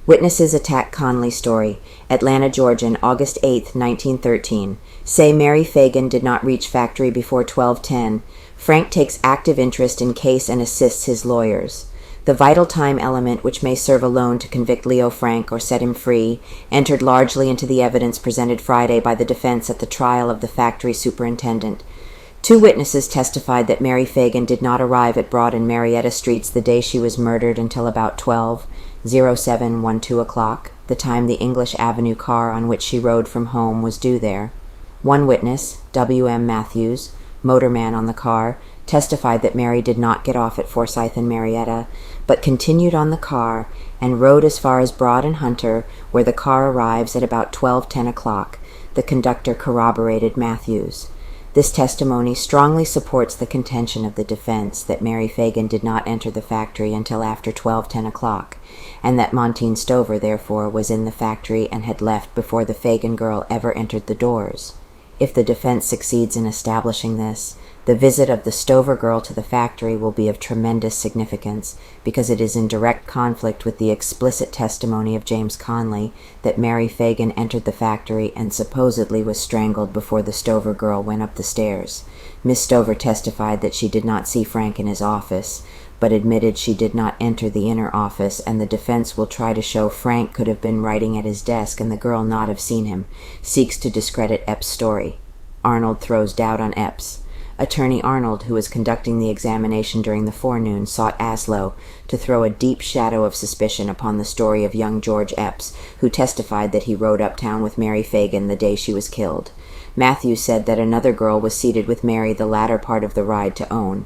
Witnesses attack Conley story. Atlanta, Georgian, August 8, 1913. Say Mary Phagan did not reach factory before 12:10. Frank takes active interest in case and assists his lawyers. The vital time element, which may serve alone to convict Leo Frank or set him free, entered largely into the evidence presented Friday by the defense at the trial of the factory superintendent. 2 witnesses testified that Mary Phagan did not arrive at Broad and Marietta streets the day she was murdered until about 12:07:12 o'clock, the time the English Avenue car on which she rode from home was due there. One witness, W.M. Matthews, motorman on the car, testified that Mary did not get off at Forsyth and Marietta, but continued on the car and rode as far as Broad and Hunter, where the car arrives at about 12:10 o'clock. The conductor corroborated Matthews. This testimony strongly supports the contention of the defense that Mary Phagan did not enter the factory until after 12:10 o'clock, and that Monteen Stover, therefore, was in the factory and had left before the Phagan girl ever entered the doors. If the defense succeeds in establishing this, the visit of the Stover girl to the factory will be of tremendous significance, because it is in direct conflict with the explicit testimony of James Conley that Mary Phagan entered the factory and supposedly was strangled before the Stover girl went up the stairs. Miss Stover testified that she did not see Frank in his office, but admitted she did not enter the inner office, and the defense will try to show Frank could have been writing at his desk and the girl not have seen him, seeks to discredit Epps' story. Arnold throws doubt on Epps. Attorney Arnold, who was conducting the examination during the forenoon, sought Aslow to throw a deep shadow of suspicion upon the story of young George Epps, who testified that he rode uptown with Mary Phagan the day she was killed. Matthews said that another girl was seated with Mary the latter part of the ride to Own.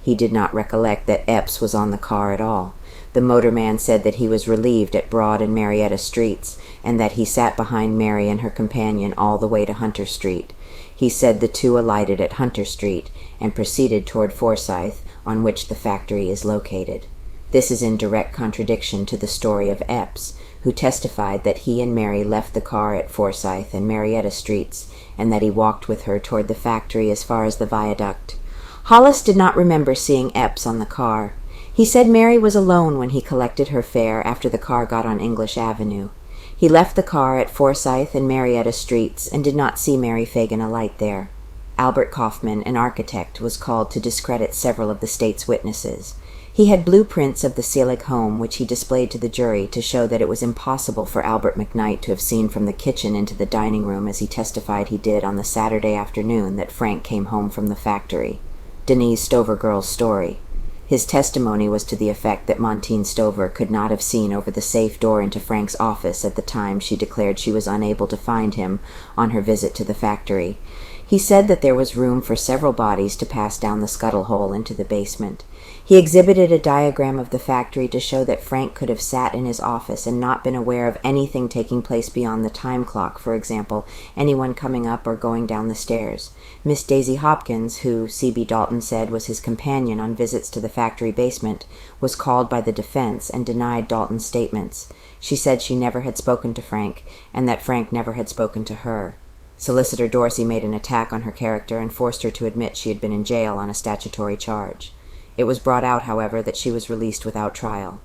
He did not recollect that Epps was on the car at all. The motorman said that he was relieved at Broad and Marietta streets, and that he sat behind Mary and her companion all the way to Hunter Street. He said the two alighted at Hunter Street and proceeded toward Forsyth, on which the factory is located. This is in direct contradiction to the story of Epps, who testified that he and Mary left the car at Forsyth and Marietta streets, and that he walked with her toward the factory as far as the viaduct. Hollis did not remember seeing Epps on the car. He said Mary was alone when he collected her fare after the car got on English Avenue. He left the car at Forsyth and Marietta streets and did not see Mary Phagan alight there. Albert Kaufman, an architect, was called to discredit several of the state's witnesses. He had blueprints of the Selig home, which he displayed to the jury to show that it was impossible for Albert McKnight to have seen from the kitchen into the dining room, as he testified he did on the Saturday afternoon that Frank came home from the factory. Denise Stover girl's story. His testimony was to the effect that Monteen Stover could not have seen over the safe door into Frank's office at the time she declared she was unable to find him on her visit to the factory. He said that there was room for several bodies to pass down the scuttle hole into the basement. He exhibited a diagram of the factory to show that Frank could have sat in his office and not been aware of anything taking place beyond the time clock, for example, anyone coming up or going down the stairs. Miss Daisy Hopkins, who C.B. Dalton said was his companion on visits to the factory basement, was called by the defense and denied Dalton's statements. She said she never had spoken to Frank, and that Frank never had spoken to her. Solicitor Dorsey made an attack on her character and forced her to admit she had been in jail on a statutory charge. It was brought out, however, that she was released without trial.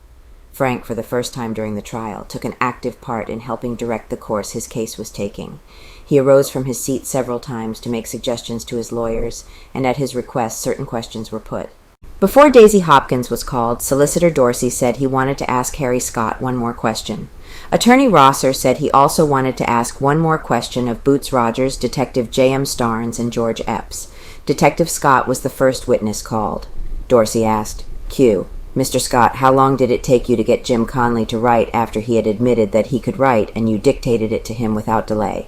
Frank, for the first time during the trial, took an active part in helping direct the course his case was taking. He arose from his seat several times to make suggestions to his lawyers, and at his request certain questions were put. Before Daisy Hopkins was called, Solicitor Dorsey said he wanted to ask Harry Scott one more question. Attorney Rosser said he also wanted to ask one more question of Boots Rogers, Detective J.M. Starnes, and George Epps. Detective Scott was the first witness called. Dorsey asked, Q. Mr. Scott, how long did it take you to get Jim Conley to write after he had admitted that he could write and you dictated it to him without delay?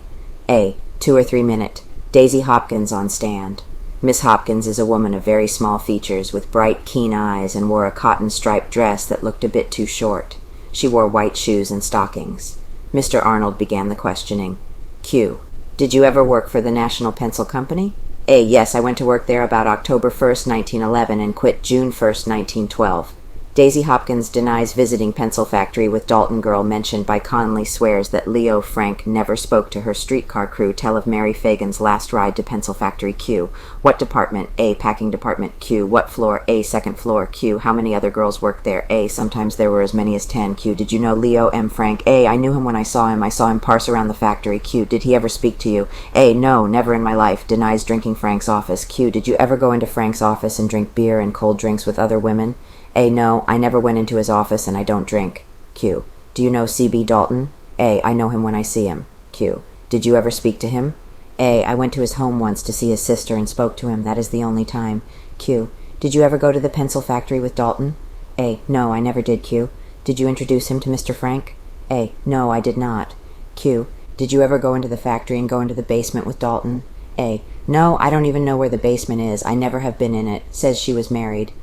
A. 2 or 3 minutes. Daisy Hopkins on stand. Miss Hopkins is a woman of very small features with bright, keen eyes and wore a cotton-striped dress that looked a bit too short. She wore white shoes and stockings. Mr. Arnold began the questioning. Q. Did you ever work for the National Pencil Company? A. Yes, I went to work there about October 1st, 1911, and quit June 1st, 1912. Daisy Hopkins denies visiting pencil factory with Dalton girl mentioned by Conley, swears that Leo Frank never spoke to her streetcar crew. Tell of Mary Phagan's last ride to pencil factory. Q. What department? A. Packing department. Q. What floor? A. Second floor. Q. How many other girls worked there? A. Sometimes there were as many as 10. Q. Did you know Leo M. Frank? A. I knew him when I saw him. I saw him parse around the factory. Q. Did he ever speak to you? A. No, never in my life. Denies drinking Frank's office. Q. Did you ever go into Frank's office and drink beer and cold drinks with other women? A. No, I never went into his office and I don't drink. Q. Do you know C.B. Dalton? A. I know him when I see him. Q. Did you ever speak to him? A. I went to his home once to see his sister and spoke to him. That is the only time. Q. Did you ever go to the pencil factory with Dalton? A. No, I never did. Q. Did you introduce him to Mr. Frank? A. No, I did not. Q. Did you ever go into the factory and go into the basement with Dalton? A. No, I don't even know where the basement is. I never have been in it. Says she was married.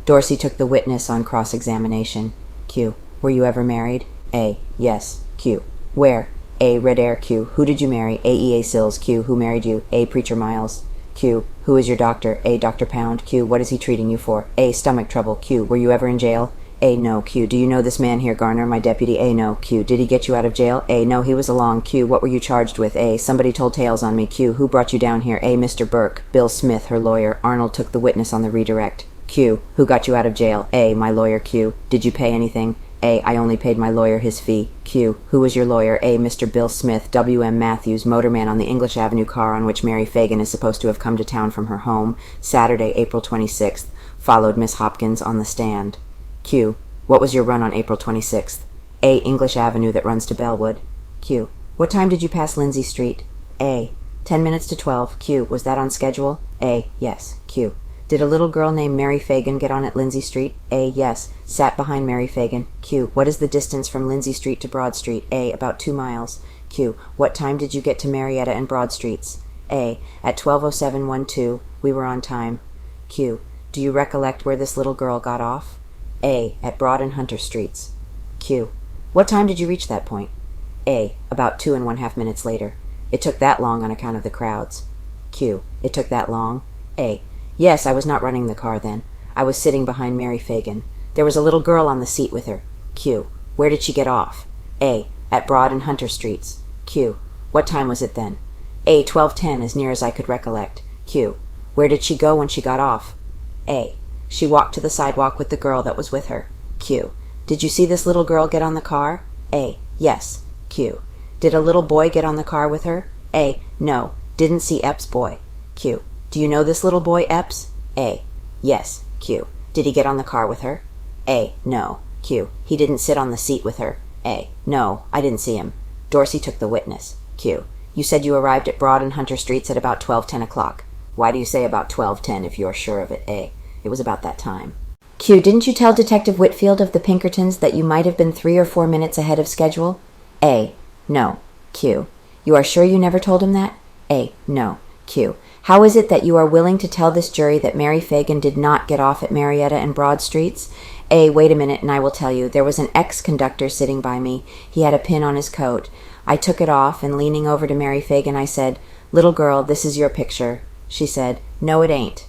Dorsey took the witness on cross-examination. Q. Were you ever married? A. Yes. Q. Where? A. Red Air. Q. Who did you marry? A. E.A. Sills. Q. Who married you? A. Preacher Miles. Q. Who is your doctor? A. Dr. Pound. Q. What is he treating you for? A. Stomach trouble. Q. Were you ever in jail? A. No. Q. Do you know this man here, Garner, my deputy? A. No. Q. Did he get you out of jail? A. No, he was along. Q. What were you charged with? A. Somebody told tales on me. Q. Who brought you down here? A. Mr. Burke. Bill Smith, her lawyer. Arnold took the witness on the redirect. Q. Who got you out of jail? A. My lawyer. Q. Did you pay anything? A. I only paid my lawyer his fee. Q. Who was your lawyer? A. Mr. Bill Smith, W.M. Matthews, motorman on the English Avenue car on which Mary Phagan is supposed to have come to town from her home, Saturday, April 26th, followed Miss Hopkins on the stand. Q. What was your run on April 26th? A. English Avenue that runs to Bellwood. Q. What time did you pass Lindsay Street? A. 10 minutes to 12. Q. Was that on schedule? A. Yes. Q. Did a little girl named Mary Phagan get on at Lindsay Street? A. Yes. Sat behind Mary Phagan. Q. What is the distance from Lindsay Street to Broad Street? A. About 2 miles. Q. What time did you get to Marietta and Broad Streets? A. At 12:07:12. We were on time. Q. Do you recollect where this little girl got off? A. At Broad and Hunter Streets. Q. What time did you reach that point? A. About 2½ minutes later. It took that long on account of the crowds. Q. It took that long? A. Yes, I was not running the car then. I was sitting behind Mary Phagan. There was a little girl on the seat with her. Q. Where did she get off? A. At Broad and Hunter Streets. Q. What time was it then? A. 12:10, as near as I could recollect. Q. Where did she go when she got off? A. She walked to the sidewalk with the girl that was with her. Q. Did you see this little girl get on the car? A. Yes. Q. Did a little boy get on the car with her? A. No. Didn't see Epps' boy. Q. Do you know this little boy, Epps? A. Yes. Q. Did he get on the car with her? A. No. Q. He didn't sit on the seat with her. A. No, I didn't see him. Dorsey took the witness. Q. You said you arrived at Broad and Hunter Streets at about 12:10 o'clock. Why do you say about 12:10 if you're sure of it? A. It was about that time. Q. Didn't you tell Detective Whitfield of the Pinkertons that you might have been 3 or 4 minutes ahead of schedule? A. No. Q. You are sure you never told him that? A. No. Q. How is it that you are willing to tell this jury that Mary Phagan did not get off at Marietta and Broad Streets? A. Wait a minute and I will tell you. There was an ex-conductor sitting by me. He had a pin on his coat. I took it off, and leaning over to Mary Phagan, I said, "Little girl, this is your picture." She said, "No, it ain't."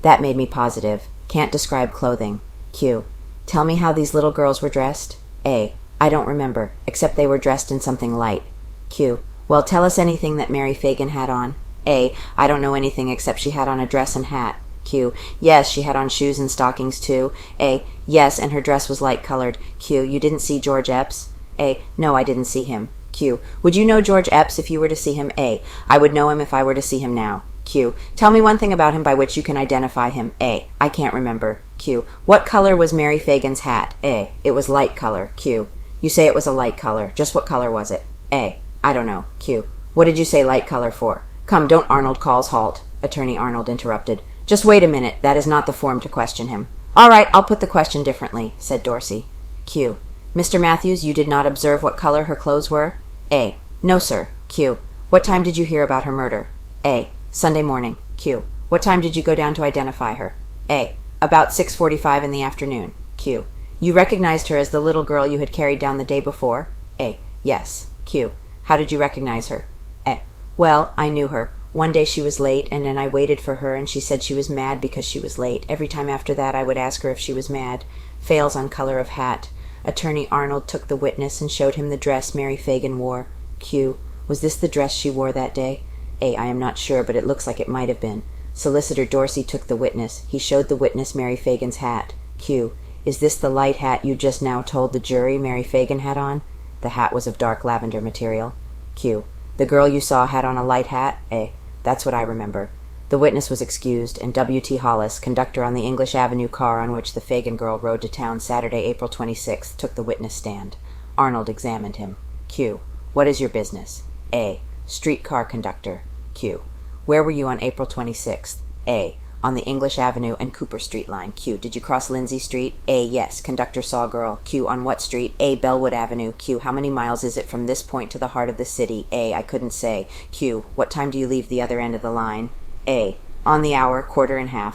That made me positive. Can't describe clothing. Q. Tell me how these little girls were dressed. A. I don't remember, except they were dressed in something light. Q. Well, tell us anything that Mary Phagan had on. A. I don't know anything except she had on a dress and hat. Q. Yes, she had on shoes and stockings too. A. Yes, and her dress was light-colored. Q. You didn't see George Epps? A. No, I didn't see him. Q. Would you know George Epps if you were to see him? A. I would know him if I were to see him now. Q. Tell me one thing about him by which you can identify him. A. I can't remember. Q. What color was Mary Phagan's hat? A. It was light color. Q. You say it was a light color. Just what color was it? A. I don't know. Q. What did you say light color for? Come, don't Arnold calls halt. Attorney Arnold interrupted. Just wait a minute. That is not the form to question him. All right, I'll put the question differently, said Dorsey. Q. Mr. Matthews, you did not observe what color her clothes were? A. No, sir. Q. What time did you hear about her murder? A. Sunday morning. Q. What time did you go down to identify her? A. About 6:45 in the afternoon. Q. You recognized her as the little girl you had carried down the day before? A. Yes. Q. How did you recognize her? A. Well, I knew her. One day she was late, and then I waited for her, and she said she was mad because she was late. Every time after that I would ask her if she was mad. Fails on color of hat. Attorney Arnold took the witness and showed him the dress Mary Phagan wore. Q. Was this the dress she wore that day? A. I am not sure, but it looks like it might have been. Solicitor Dorsey took the witness. He showed the witness Mary Phagan's hat. Q. Is this the light hat you just now told the jury Mary Phagan had on? The hat was of dark lavender material. Q. The girl you saw had on a light hat? A. That's what I remember. The witness was excused, and W.T. Hollis, conductor on the English Avenue car on which the Phagan girl rode to town Saturday, April 26th, took the witness stand. Arnold examined him. Q. What is your business? A. Streetcar conductor. Q. Where were you on April 26th? A. On the English Avenue and Cooper Street line. Q. Did you cross Lindsay Street? A. Yes. Conductor saw girl. Q. On what street? A. Bellwood Avenue. Q. How many miles is it from this point to the heart of the city? A. I couldn't say. Q. What time do you leave the other end of the line? A. On the hour, 1/4.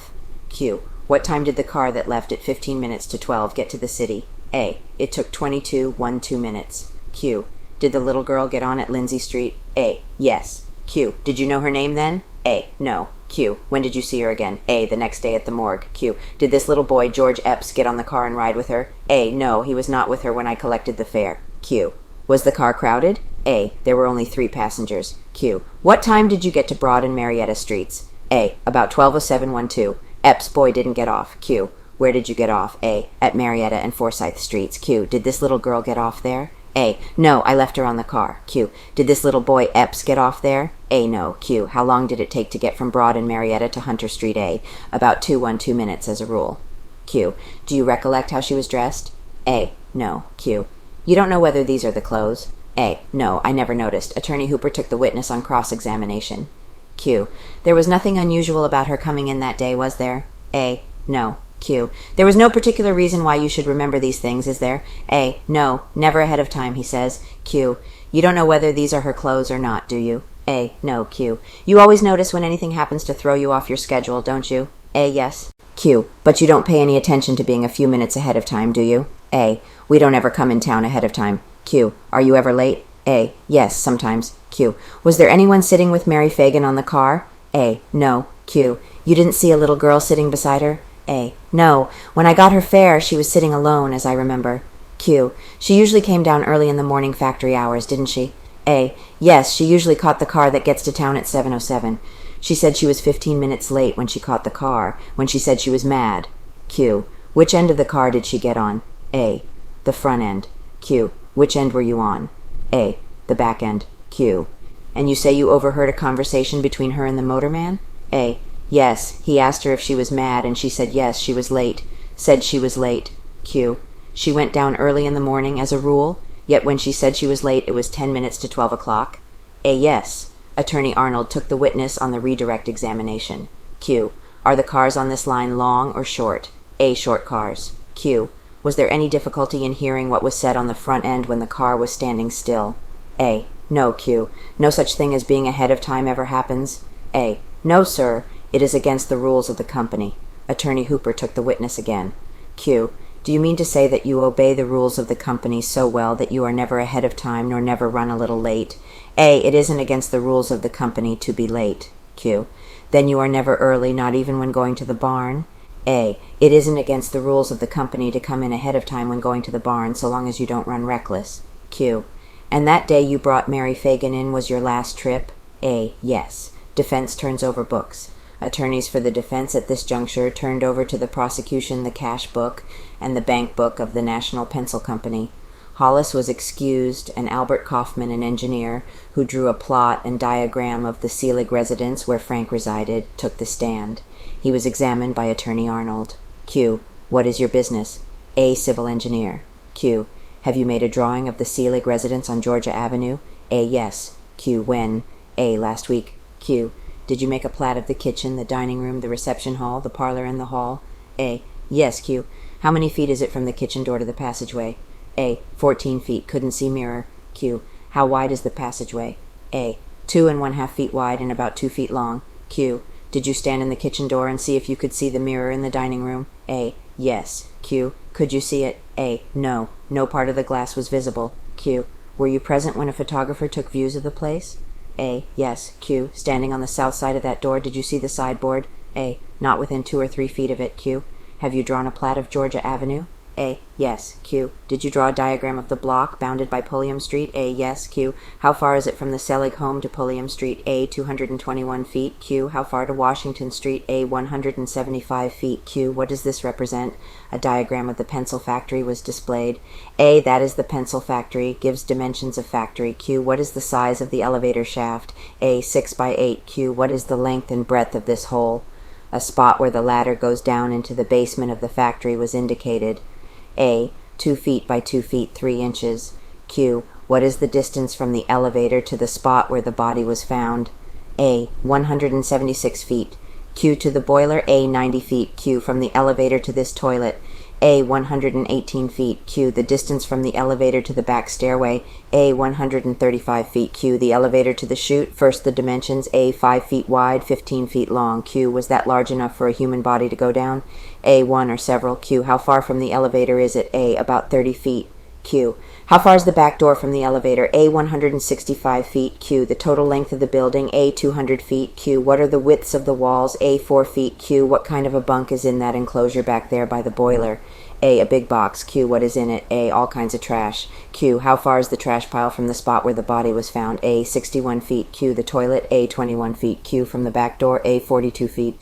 Q. What time did the car that left at 15 minutes to 12 get to the city? A. It took 22 minutes. Q. Did the little girl get on at Lindsay Street? A. Yes. Q. Did you know her name then? A. No. Q. When did you see her again? A. The next day at the morgue. Q. Did this little boy, George Epps, get on the car and ride with her? A. No, he was not with her when I collected the fare. Q. Was the car crowded? A. There were only 3 passengers. Q. What time did you get to Broad and Marietta streets? A. About 12:07:12. Epps' boy didn't get off. Q. Where did you get off? A. At Marietta and Forsyth streets. Q. Did this little girl get off there? A. No, I left her on the car. Q. Did this little boy Epps get off there? A. No. Q. How long did it take to get from Broad and Marietta to Hunter Street? A. About 2 minutes as a rule. Q. Do you recollect how she was dressed? A. No. Q. You don't know whether these are the clothes? A. No, I never noticed. Attorney Hooper took the witness on cross-examination. Q. There was nothing unusual about her coming in that day, was there? A. No. Q. There was no particular reason why you should remember these things, is there? A. No, never ahead of time, he says. Q. You don't know whether these are her clothes or not, do you? A. No. Q. You always notice when anything happens to throw you off your schedule, don't you? A. Yes. Q. But you don't pay any attention to being a few minutes ahead of time, do you? A. We don't ever come in town ahead of time. Q. Are you ever late? A. Yes, sometimes. Q. Was there anyone sitting with Mary Phagan on the car? A. No. Q. You didn't see a little girl sitting beside her? A. No. When I got her fare, she was sitting alone, as I remember. Q. She usually came down early in the morning factory hours, didn't she? A. Yes, she usually caught the car that gets to town at 7:07. She said she was 15 minutes late when she caught the car, when she said she was mad. Q. Which end of the car did she get on? A. The front end. Q. Which end were you on? A. The back end. Q. And you say you overheard a conversation between her and the motorman? A. Yes, he asked her if she was mad, and she said yes, she was late. Said she was late. Q. She went down early in the morning as a rule, yet when she said she was late, it was 10 minutes to 12 o'clock? A. Yes. Attorney Arnold took the witness on the redirect examination. Q. Are the cars on this line long or short? A. Short cars. Q. Was there any difficulty in hearing what was said on the front end when the car was standing still? A. No, Q. No such thing as being ahead of time ever happens? A. No, sir. It is against the rules of the company. Attorney Hooper took the witness again. Q. Do you mean to say that you obey the rules of the company so well that you are never ahead of time nor never run a little late? A. It isn't against the rules of the company to be late. Q. Then you are never early, not even when going to the barn? A. It isn't against the rules of the company to come in ahead of time when going to the barn, so long as you don't run reckless. Q. And that day you brought Mary Phagan in was your last trip? A. Yes. Defense turns over books. Attorneys for the defense at this juncture turned over to the prosecution the cash book and the bank book of the National Pencil Company. Hollis was excused, and Albert Kaufman, an engineer, who drew a plot and diagram of the Seelig residence where Frank resided, took the stand. He was examined by Attorney Arnold. Q. What is your business? A. Civil engineer. Q. Have you made a drawing of the Seelig residence on Georgia Avenue? A. Yes. Q. When? A. Last week. Q. Did you make a plat of the kitchen, the dining room, the reception hall, the parlor, and the hall? A. Yes, Q. How many feet is it from the kitchen door to the passageway? A. 14 feet. Couldn't see mirror. Q. How wide is the passageway? A. 2½ feet wide and about 2 feet long. Q. Did you stand in the kitchen door and see if you could see the mirror in the dining room? A. Yes. Q. Could you see it? A. No. No part of the glass was visible. Q. Were you present when a photographer took views of the place? A. Yes. Q. Standing on the south side of that door, did you see the sideboard? A. Not within 2 or 3 feet of it. Q. Have you drawn a plat of Georgia Avenue? A. Yes. Q. Did you draw a diagram of the block bounded by Pulliam Street? A. Yes. Q. How far is it from the Selig home to Pulliam Street? A. 221 feet. Q. How far to Washington Street? A. 175 feet. Q. What does this represent? A diagram of the pencil factory was displayed. A. That is the pencil factory. Gives dimensions of factory. Q. What is the size of the elevator shaft? A. 6 by 8. Q. What is the length and breadth of this hole? A spot where the ladder goes down into the basement of the factory was indicated. A. 2 feet by 2 feet 3 inches. Q. What is the distance from the elevator to the spot where the body was found? A. 176 feet. Q. To the boiler. A. 90 feet. Q. From the elevator to this toilet. A. 118 feet. Q. The distance from the elevator to the back stairway. A. 135 feet. Q. The elevator to the chute. First the dimensions. A. 5 feet wide, 15 feet long. Q. Was that large enough for a human body to go down? A. One or several. Q. How far from the elevator is it? A. About 30 feet. Q. How far is the back door from the elevator? A. 165 feet. Q. The total length of the building. A. 200 feet. Q. What are the widths of the walls? A. 4 feet. Q. What kind of a bunk is in that enclosure back there by the boiler? A. A big box. Q. What is in it? A. All kinds of trash. Q. How far is the trash pile from the spot where the body was found? A. 61 feet. Q. The toilet. A. 21 feet. Q. From the back door. A. 42 feet.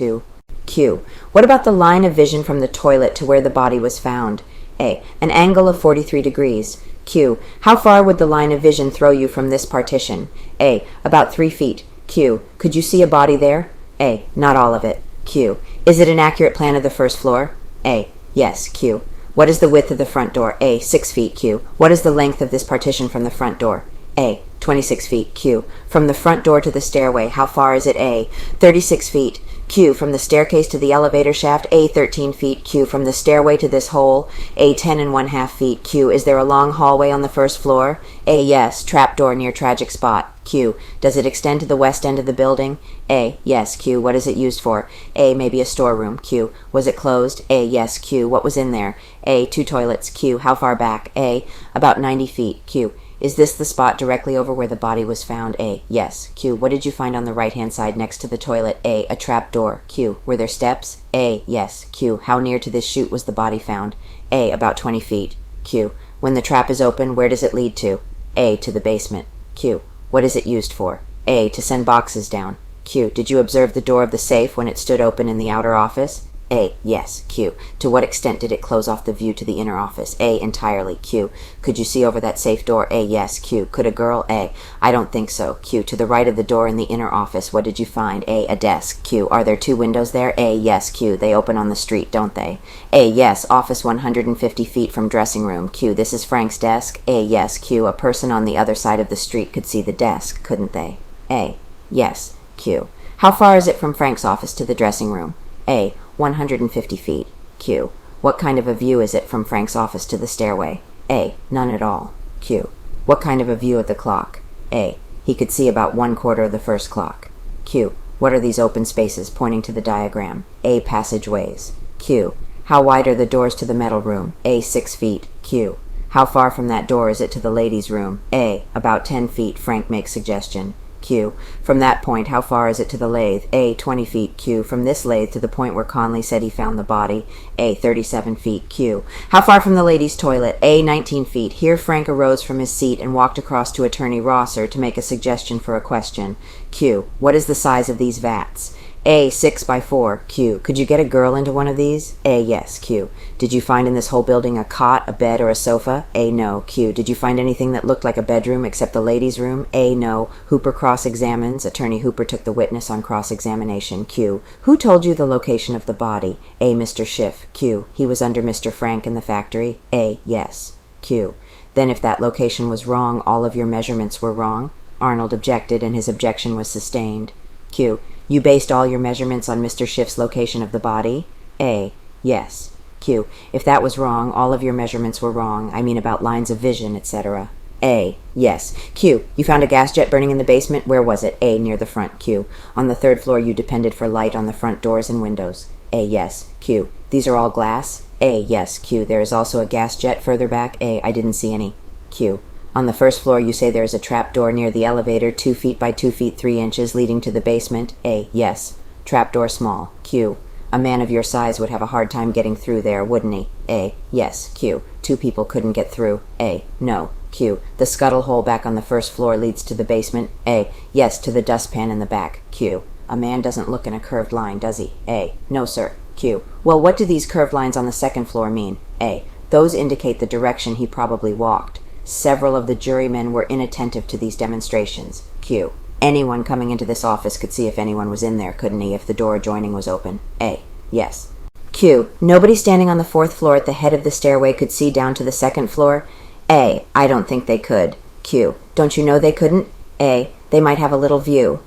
Q. What about the line of vision from the toilet to where the body was found? A. An angle of 43 degrees. Q. How far would the line of vision throw you from this partition? A. About 3 feet. Q. Could you see a body there? A. Not all of it. Q. Is it an accurate plan of the first floor? A. Yes. Q. What is the width of the front door? A. 6 feet. Q. What is the length of this partition from the front door? A. 26 feet. Q. From the front door to the stairway, how far is it? A. 36 feet. Q. From the staircase to the elevator shaft. A. 13 feet. Q. From the stairway to this hole. A. 10 1/2 feet. Q. Is there a long hallway on the first floor? A. Yes. Trap door near tragic spot. Q. Does it extend to the west end of the building? A. Yes. Q. What is it used for? A. Maybe a storeroom. Q. Was it closed? A. Yes. Q. What was in there? A. 2 toilets. Q. How far back? A. About 90 feet. Q. Is this the spot directly over where the body was found? A. Yes. Q. What did you find on the right-hand side next to the toilet? A. A trap door. Q. Were there steps? A. Yes. Q. How near to this chute was the body found? A. About 20 feet. Q. When the trap is open, where does it lead to? A. To the basement. Q. What is it used for? A. To send boxes down. Q. Did you observe the door of the safe when it stood open in the outer office? A. Yes. Q. To what extent did it close off the view to the inner office? A. Entirely. Q. Could you see over that safe door? A. Yes. Q. Could a girl? A. I don't think so. Q. To the right of the door in the inner office, what did you find? A. A desk. Q. Are there 2 windows there? A. Yes. Q. They open on the street, don't they? A. Yes. Office 150 feet from dressing room. Q. This is Frank's desk? A. Yes. Q. A person on the other side of the street could see the desk, couldn't they? A. Yes. Q. How far is it from Frank's office to the dressing room? A. 150 feet. Q. What kind of a view is it from Frank's office to the stairway? A. None at all. Q. What kind of a view of the clock? A. He could see about 1/4 of the first clock. Q. What are these open spaces pointing to the diagram? A. Passageways. Q. How wide are the doors to the metal room? A. 6 feet. Q. How far from that door is it to the ladies' room? A. About 10 feet, Frank makes suggestion. Q. From that point, how far is it to the lathe? A. 20 feet. Q. From this lathe to the point where Conley said he found the body? A. 37 feet. Q. How far from the ladies' toilet? A. 19 feet. Here Frank arose from his seat and walked across to Attorney Rosser to make a suggestion for a question. Q. What is the size of these vats? A. 6 by 4. Q. Could you get a girl into one of these? A. Yes. Q. Did you find in this whole building a cot, a bed, or a sofa? A. No. Q. Did you find anything that looked like a bedroom except the ladies' room? A. No. Hooper cross-examines. Attorney Hooper took the witness on cross-examination. Q. Who told you the location of the body? A. Mr. Schiff. Q. He was under Mr. Frank in the factory? A. Yes. Q. Then if that location was wrong, all of your measurements were wrong? Arnold objected, and his objection was sustained. Q. You based all your measurements on Mr. Schiff's location of the body? A. Yes. Q. If that was wrong, all of your measurements were wrong. I mean about lines of vision, etc. A. Yes. Q. You found a gas jet burning in the basement? Where was it? A. Near the front. Q. On the 3rd floor you depended for light on the front doors and windows? A. Yes. Q. These are all glass? A. Yes. Q. There is also a gas jet further back? A. I didn't see any. Q. On the 1st floor you say there is a trap door near the elevator 2 feet by 2 feet 3 inches leading to the basement? A. Yes. Trap door small. Q. A man of your size would have a hard time getting through there, wouldn't he? A. Yes. Q. Two people couldn't get through. A. No. Q. The scuttle hole back on the first floor leads to the basement. A. Yes, to the dustpan in the back. Q. A man doesn't look in a curved line, does he? A. No, sir. Q. Well, what do these curved lines on the second floor mean? A. Those indicate the direction he probably walked. Several of the jurymen were inattentive to these demonstrations. Q. Anyone coming into this office could see if anyone was in there, couldn't he, if the door adjoining was open? A. Yes. Q. Nobody standing on the fourth floor at the head of the stairway could see down to the second floor? A. I don't think they could. Q. Don't you know they couldn't? A. They might have a little view.